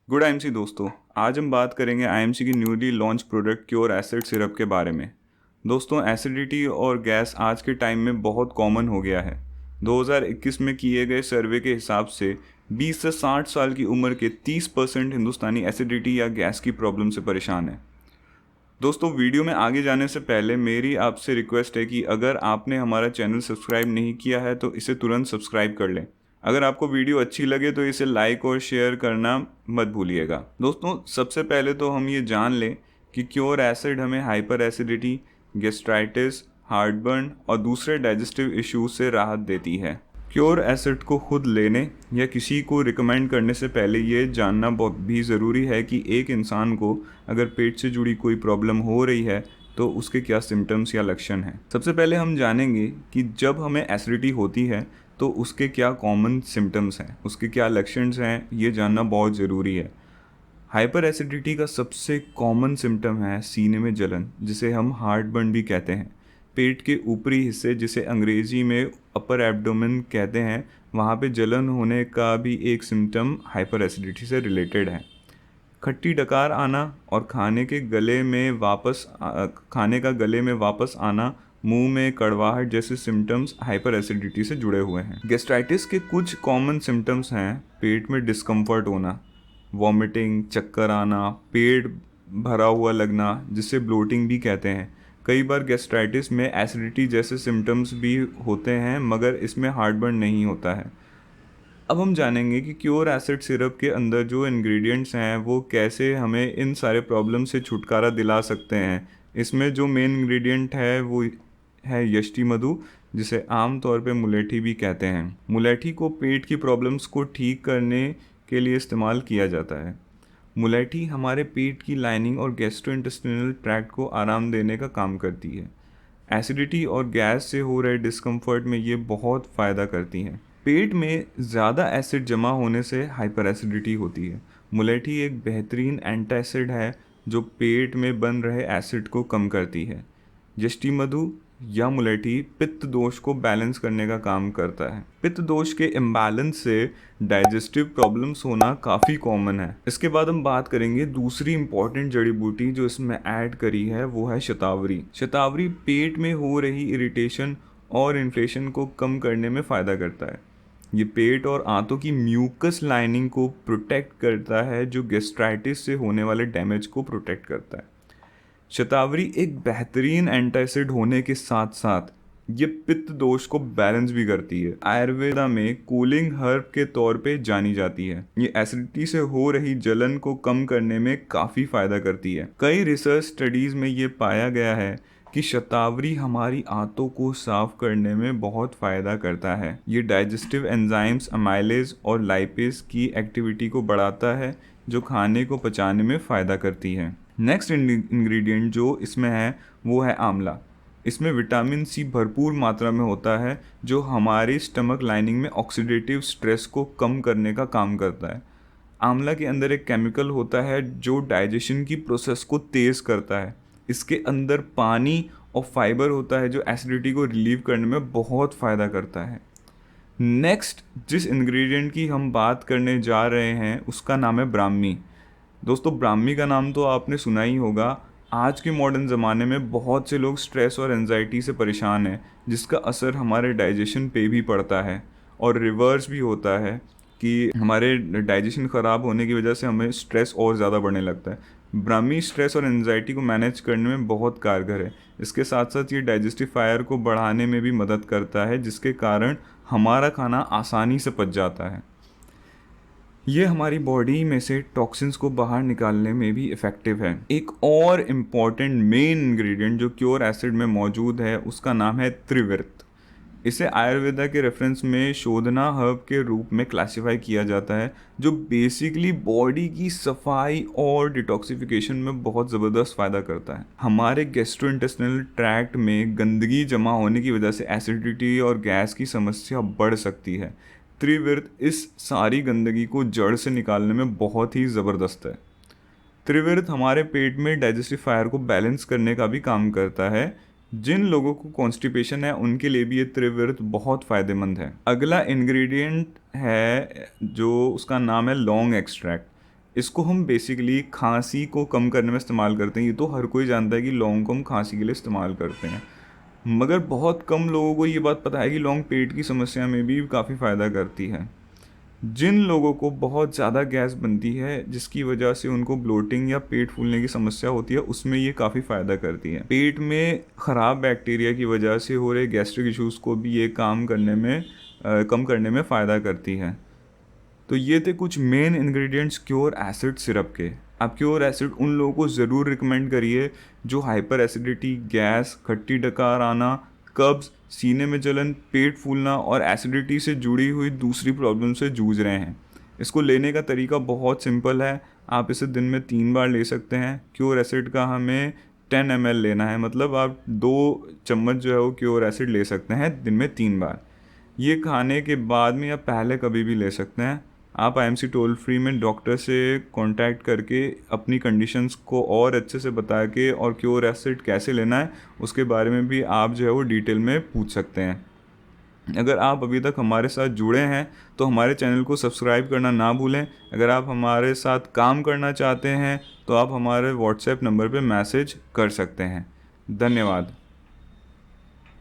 Good IMC दोस्तों, आज हम बात करेंगे आईएमसी की newly launch product cure acid syrup के बारे में। दोस्तों, एसिडिटी और गैस आज के टाइम में बहुत कॉमन हो गया है। 2021 में किए गए सर्वे के हिसाब से 20 से 60 साल की उम्र के 30% हिंदुस्तानी एसिडिटी या गैस की प्रॉब्लम से परेशान है। दोस्तों, वीडियो में आगे जाने से पहले मेरी आपसे रिक्वेस्ट है कि अगर आपने हमारा चैनल सब्सक्राइब नहीं किया है तो इसे तुरंत सब्सक्राइब कर लें। अगर आपको वीडियो अच्छी लगे तो इसे लाइक और शेयर करना मत भूलिएगा। दोस्तों, सबसे पहले तो हम ये जान लें कि क्योर एसिड हमें हाइपर एसिडिटी, गैस्ट्राइटिस, हार्टबर्न और दूसरे डाइजेस्टिव इश्यूज से राहत देती है। क्योर एसिड को खुद लेने या किसी को रिकमेंड करने से पहले ये जानना बहुत भी ज़रूरी है कि एक इंसान को अगर पेट से जुड़ी कोई प्रॉब्लम हो रही है तो उसके क्या सिम्टम्स या लक्षण हैं। सबसे पहले हम जानेंगे कि जब हमें एसिडिटी होती है तो उसके क्या कॉमन सिम्टम्स हैं, उसके क्या लक्षण हैं, ये जानना बहुत ज़रूरी है। हाइपर एसिडिटी का सबसे कॉमन सिम्टम है सीने में जलन, जिसे हम हार्ट बर्न भी कहते हैं। पेट के ऊपरी हिस्से, जिसे अंग्रेजी में अपर एब्डोमेन कहते हैं, वहाँ पे जलन होने का भी एक सिम्टम हाइपर एसिडिटी से रिलेटेड है। खट्टी डकार आना और खाने का गले में वापस आना, मुंह में कड़वाहट जैसे सिम्टम्स हाइपर एसिडिटी से जुड़े हुए हैं। गैस्ट्राइटिस के कुछ कॉमन सिम्टम्स हैं पेट में डिस्कम्फर्ट होना, वॉमिटिंग, चक्कर आना, पेट भरा हुआ लगना, जिसे ब्लोटिंग भी कहते हैं। कई बार गैस्ट्राइटिस में एसिडिटी जैसे सिम्टम्स भी होते हैं, मगर इसमें हार्टबर्न नहीं होता है। अब हम जानेंगे कि क्योर एसिड सिरप के अंदर जो इंग्रेडिएंट्स हैं वो कैसे हमें इन सारे प्रॉब्लम से छुटकारा दिला सकते हैं। इसमें जो मेन इंग्रेडिएंट है वो है यष्टि मधु, जिसे आम तौर पे मुलेठी भी कहते हैं। मुलेठी को पेट की प्रॉब्लम्स को ठीक करने के लिए इस्तेमाल किया जाता है। मुलेठी हमारे पेट की लाइनिंग और गैस्ट्रोइंटेस्टिनल ट्रैक्ट को आराम देने का काम करती है। एसिडिटी और गैस से हो रहे डिस्कम्फर्ट में ये बहुत फ़ायदा करती हैं। पेट में ज़्यादा एसिड जमा होने से हाइपर एसिडिटी होती है। मुलेठी एक बेहतरीन एंटासिड है जो पेट में बन रहे एसिड को कम करती है। यष्टि मधु या मुलेठी पित्त दोष को बैलेंस करने का काम करता है। पित्त दोष के इम्बैलेंस से डाइजेस्टिव प्रॉब्लम्स होना काफ़ी कॉमन है। इसके बाद हम बात करेंगे दूसरी इंपॉर्टेंट जड़ी बूटी जो इसमें ऐड करी है, वो है शतावरी। शतावरी पेट में हो रही इरिटेशन और इन्फ्लेशन को कम करने में फ़ायदा करता है। ये पेट और आंतों की म्यूकस लाइनिंग को प्रोटेक्ट करता है, जो गैस्ट्राइटिस से होने वाले डैमेज को प्रोटेक्ट करता है। शतावरी एक बेहतरीन एंटासिड होने के साथ साथ ये पित्त दोष को बैलेंस भी करती है। आयुर्वेदा में कूलिंग हर्ब के तौर पे जानी जाती है। ये एसिडिटी से हो रही जलन को कम करने में काफ़ी फायदा करती है। कई रिसर्च स्टडीज़ में ये पाया गया है कि शतावरी हमारी आंतों को साफ करने में बहुत फ़ायदा करता है। ये डाइजेस्टिव एंजाइम्स अमाइलेज और लाइपेज की एक्टिविटी को बढ़ाता है, जो खाने को पचाने में फ़ायदा करती है। नेक्स्ट इंग्रेडिएंट जो इसमें है वो है आंवला। इसमें विटामिन सी भरपूर मात्रा में होता है, जो हमारी स्टमक लाइनिंग में ऑक्सीडेटिव स्ट्रेस को कम करने का काम करता है। आंवला के अंदर एक केमिकल होता है जो डाइजेशन की प्रोसेस को तेज़ करता है। इसके अंदर पानी और फाइबर होता है जो एसिडिटी को रिलीव करने में बहुत फ़ायदा करता है। नेक्स्ट जिस इंग्रेडिएंट की हम बात करने जा रहे हैं उसका नाम है ब्राह्मी। दोस्तों, ब्राह्मी का नाम तो आपने सुना ही होगा। आज के मॉडर्न ज़माने में बहुत से लोग स्ट्रेस और एंजाइटी से परेशान हैं, जिसका असर हमारे डाइजेशन पे भी पड़ता है और रिवर्स भी होता है कि हमारे डाइजेशन ख़राब होने की वजह से हमें स्ट्रेस और ज़्यादा बढ़ने लगता है। ब्राह्मी स्ट्रेस और एंजाइटी को मैनेज करने में बहुत कारगर है। इसके साथ साथ ये डाइजेस्टिव फायर को बढ़ाने में भी मदद करता है, जिसके कारण हमारा खाना आसानी से पच जाता है। ये हमारी बॉडी में से टॉक्सिन्स को बाहर निकालने में भी इफ़ेक्टिव है। एक और इम्पॉर्टेंट मेन इंग्रेडिएंट जो क्योर एसिड में मौजूद है उसका नाम है त्रिवृत। इसे आयुर्वेदा के रेफरेंस में शोधना हर्ब के रूप में क्लासिफाई किया जाता है, जो बेसिकली बॉडी की सफाई और डिटॉक्सिफिकेशन में बहुत ज़बरदस्त फ़ायदा करता है। हमारे गैस्ट्रोइंटेस्टिनल ट्रैक्ट में गंदगी जमा होने की वजह से एसिडिटी और गैस की समस्या बढ़ सकती है। त्रिवृत इस सारी गंदगी को जड़ से निकालने में बहुत ही ज़बरदस्त है। त्रिवृत हमारे पेट में डाइजेस्टिव फायर को बैलेंस करने का भी काम करता है। जिन लोगों को कॉन्स्टिपेशन है उनके लिए भी ये त्रिवृत बहुत फ़ायदेमंद है। अगला इंग्रेडिएंट है जो उसका नाम है लौंग एक्सट्रैक्ट। इसको हम बेसिकली खांसी को कम करने में इस्तेमाल करते हैं। ये तो हर कोई जानता है कि लौंग को हम खांसी के लिए इस्तेमाल करते हैं, मगर बहुत कम लोगों को ये बात पता है कि लौंग पेट की समस्या में भी काफ़ी फ़ायदा करती है। जिन लोगों को बहुत ज़्यादा गैस बनती है जिसकी वजह से उनको ब्लोटिंग या पेट फूलने की समस्या होती है, उसमें ये काफ़ी फ़ायदा करती है। पेट में ख़राब बैक्टीरिया की वजह से हो रहे गैस्ट्रिक इश्यूज़ को भी ये कम करने में फ़ायदा करती है। तो ये थे कुछ main ingredients cure acid syrup के। आप क्योर एसिड उन लोगों को ज़रूर रिकमेंड करिए जो हाइपर एसिडिटी, गैस, खट्टी डकार आना, कब्ज़, सीने में जलन, पेट फूलना और एसिडिटी से जुड़ी हुई दूसरी प्रॉब्लम से जूझ रहे हैं। इसको लेने का तरीका बहुत सिंपल है। आप इसे दिन में 3 बार ले सकते हैं। क्योर एसिड का हमें 10 ml लेना है, मतलब आप 2 चम्मच जो है वो क्योर एसिड ले सकते हैं दिन में 3 बार। ये खाने के बाद में या पहले कभी भी ले सकते हैं। आप आईएमसी टोल फ्री में डॉक्टर से कांटेक्ट करके अपनी कंडीशंस को और अच्छे से बता के और क्योर एसिड कैसे लेना है उसके बारे में भी आप जो है वो डिटेल में पूछ सकते हैं। अगर आप अभी तक हमारे साथ जुड़े हैं तो हमारे चैनल को सब्सक्राइब करना ना भूलें। अगर आप हमारे साथ काम करना चाहते हैं तो आप हमारे व्हाट्सएप नंबर पे मैसेज कर सकते हैं। धन्यवाद।